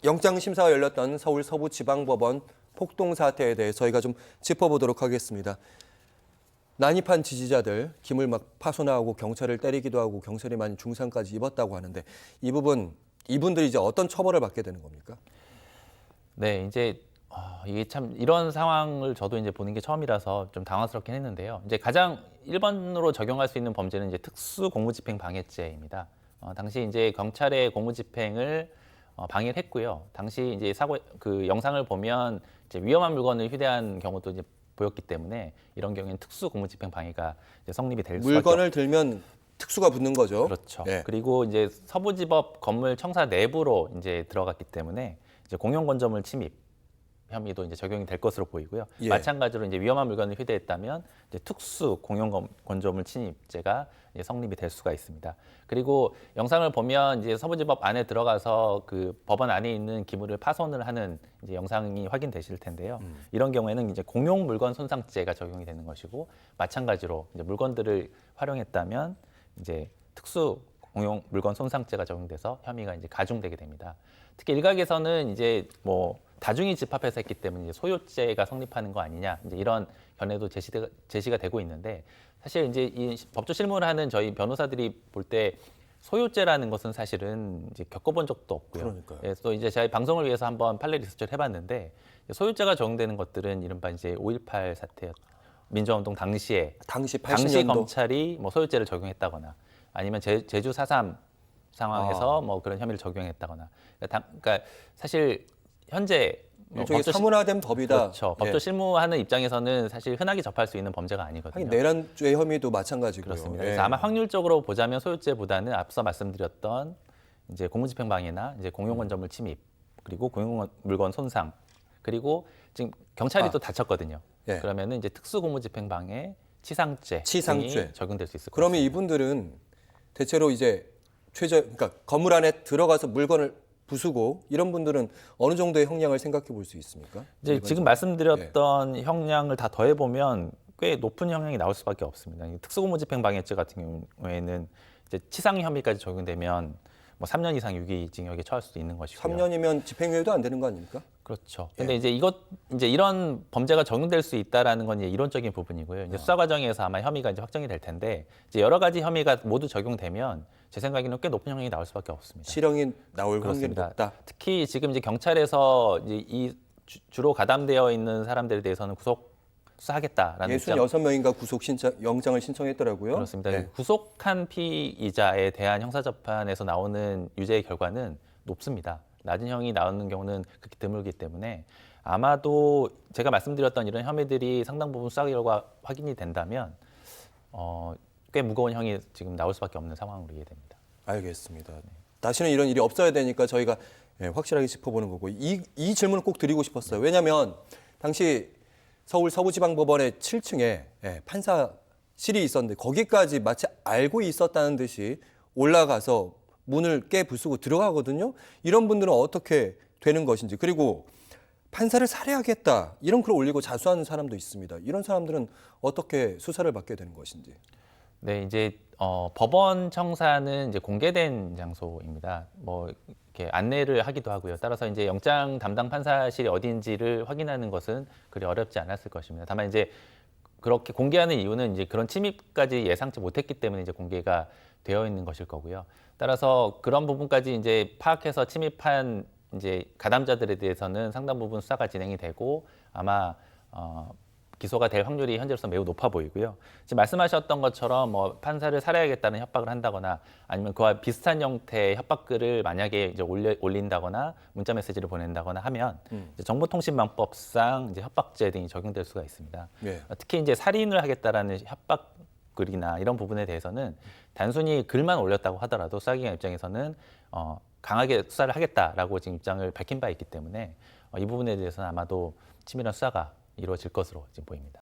영장 심사가 열렸던 서울 서부지방법원 폭동 사태에 대해 저희가 좀 짚어보도록 하겠습니다. 난입한 지지자들 김을 막 파손하고 경찰을 때리기도 하고 경찰이 많이 중상까지 입었다고 하는데 이 부분 이분들이 이제 어떤 처벌을 받게 되는 겁니까? 네, 이제 이게 참 이런 상황을 저도 이제 보는 게 처음이라서 좀 당황스럽긴 했는데요. 이제 가장 1번으로 적용할 수 있는 범죄는 이제 특수 공무집행 방해죄입니다. 당시 이제 경찰의 공무집행을 방해를 했고요. 당시 이제 그 영상을 보면 이제 위험한 물건을 휴대한 경우도 이제 보였기 때문에 이런 경우에는 특수 공무집행 방해가 이제 성립이 될 수밖에 물건을 들면 특수가 붙는 거죠. 그렇죠. 예. 그리고 이제 서부지법 건물 청사 내부로 이제 들어갔기 때문에 이제 공용건조물 침입 혐의도 이제 적용이 될 것으로 보이고요. 예. 마찬가지로 이제 위험한 물건을 휴대했다면 이제 특수 공용건조물 침입죄가 이제 성립이 될 수가 있습니다. 그리고 영상을 보면 이제 서부지법 안에 들어가서 그 법원 안에 있는 기물을 파손을 하는 이제 영상이 확인되실 텐데요. 이런 경우에는 이제 공용 물건 손상죄가 적용이 되는 것이고 마찬가지로 이제 물건들을 활용했다면 이제 특수 공용 물건 손상죄가 적용돼서 혐의가 이제 가중되게 됩니다. 특히 일각에서는 이제 뭐 다중이 집합해서 했기 때문에 이제 소요죄가 성립하는 거 아니냐 이제 이런 견해도 제시가 되고 있는데 사실 이제 이 법조 실무를 하는 저희 변호사들이 볼 때 소요죄라는 것은 사실은 이제 겪어본 적도 없고요. 그러니까요. 예, 또 이제 저희 방송을 위해서 한번 판례 리서치를 해봤는데 소요죄가 적용되는 것들은 이른바 이제 5.18 사태 민주화운동 당시에 당시 당시 80년도 검찰이 뭐 소유죄를 적용했다거나 아니면 제주 4.3 상황에서 뭐 그런 혐의를 적용했다거나 그러니까 사실 현재 뭐 일종의 사문화된 법이다. 그렇죠. 예. 법조 실무하는 입장에서는 사실 흔하게 접할 수 있는 범죄가 아니거든요. 하긴 내란죄 혐의도 마찬가지고요. 그렇습니다. 예. 그래서 아마 확률적으로 보자면 소유죄보다는 앞서 말씀드렸던 이제 공무집행방해나 이제 공용건조물 침입 그리고 공용물건 손상 그리고 지금 경찰이 또 다쳤거든요. 예. 그러면은 이제 특수공무집행방해 치상죄 치상죄. 등이 적용될 수 있을 것 그러면 같습니다. 이분들은 대체로 이제 그러니까 건물 안에 들어가서 물건을 부수고 이런 분들은 어느 정도의 형량을 생각해 볼 수 있습니까? 이제 지금 말씀드렸던 형량을 다 더해 보면 꽤 높은 형량이 나올 수밖에 없습니다. 이 특수공무집행방해죄 같은 경우에는 이제 치상 혐의까지 적용되면 뭐 3년 이상 유기징역에 처할 수도 있는 것이고요. 3년이면 집행유예도 안 되는 거 아닙니까? 그렇죠. 근데 이제 이런 범죄가 적용될 수 있다라는 건 이제 이론적인 부분이고요. 이제 수사 과정에서 아마 혐의가 이제 확정이 될 텐데 이제 여러 가지 혐의가 모두 적용되면 제 생각에는 꽤 높은 형량이 나올 수밖에 없습니다. 실형이 나올 확률이 그렇습니다. 높다. 특히 지금 이제 경찰에서 이제 주로 가담되어 있는 사람들에 대해서는 구속 수사하겠다라는 입장. 66명인가 구속 영장을 신청했더라고요. 그렇습니다. 네. 구속한 피의자에 대한 형사재판에서 나오는 유죄의 결과는 높습니다. 낮은 형이 나오는 경우는 극히 드물기 때문에 아마도 제가 말씀드렸던 이런 혐의들이 상당 부분 수사 결과 확인이 된다면 꽤 무거운 형이 지금 나올 수밖에 없는 상황으로 이해됩니다. 알겠습니다. 다시는 이런 일이 없어야 되니까 저희가 확실하게 짚어보는 거고 이 질문을 꼭 드리고 싶었어요. 왜냐하면 당시 서울 서부지방법원의 7층에 판사실이 있었는데 거기까지 마치 알고 있었다는 듯이 올라가서 문을 깨부수고 들어가거든요. 이런 분들은 어떻게 되는 것인지 그리고 판사를 살해하겠다 이런 글을 올리고 자수하는 사람도 있습니다. 이런 사람들은 어떻게 수사를 받게 되는 것인지. 네, 이제 법원 청사는 이제 공개된 장소입니다. 뭐 이렇게 안내를 하기도 하고요. 따라서 이제 영장 담당 판사실이 어딘지를 확인하는 것은 그리 어렵지 않았을 것입니다. 다만 이제 그렇게 공개하는 이유는 이제 그런 침입까지 예상치 못했기 때문에 이제 공개가 되어 있는 것일 거고요. 따라서 그런 부분까지 이제 파악해서 침입한 이제 가담자들에 대해서는 상당 부분 수사가 진행이 되고 아마 기소가 될 확률이 현재로서 매우 높아 보이고요. 지금 말씀하셨던 것처럼 뭐 판사를 살해하겠다는 협박을 한다거나 아니면 그와 비슷한 형태의 협박글을 만약에 이제 올린다거나 문자 메시지를 보낸다거나 하면 이제 정보통신망법상 이제 협박죄 등이 적용될 수가 있습니다. 예. 특히 이제 살인을 하겠다라는 협박글이나 이런 부분에 대해서는 단순히 글만 올렸다고 하더라도 수사기관 입장에서는 강하게 수사를 하겠다라고 지금 입장을 밝힌 바 있기 때문에 이 부분에 대해서는 아마도 치밀한 수사가 이루어질 것으로 지금 보입니다.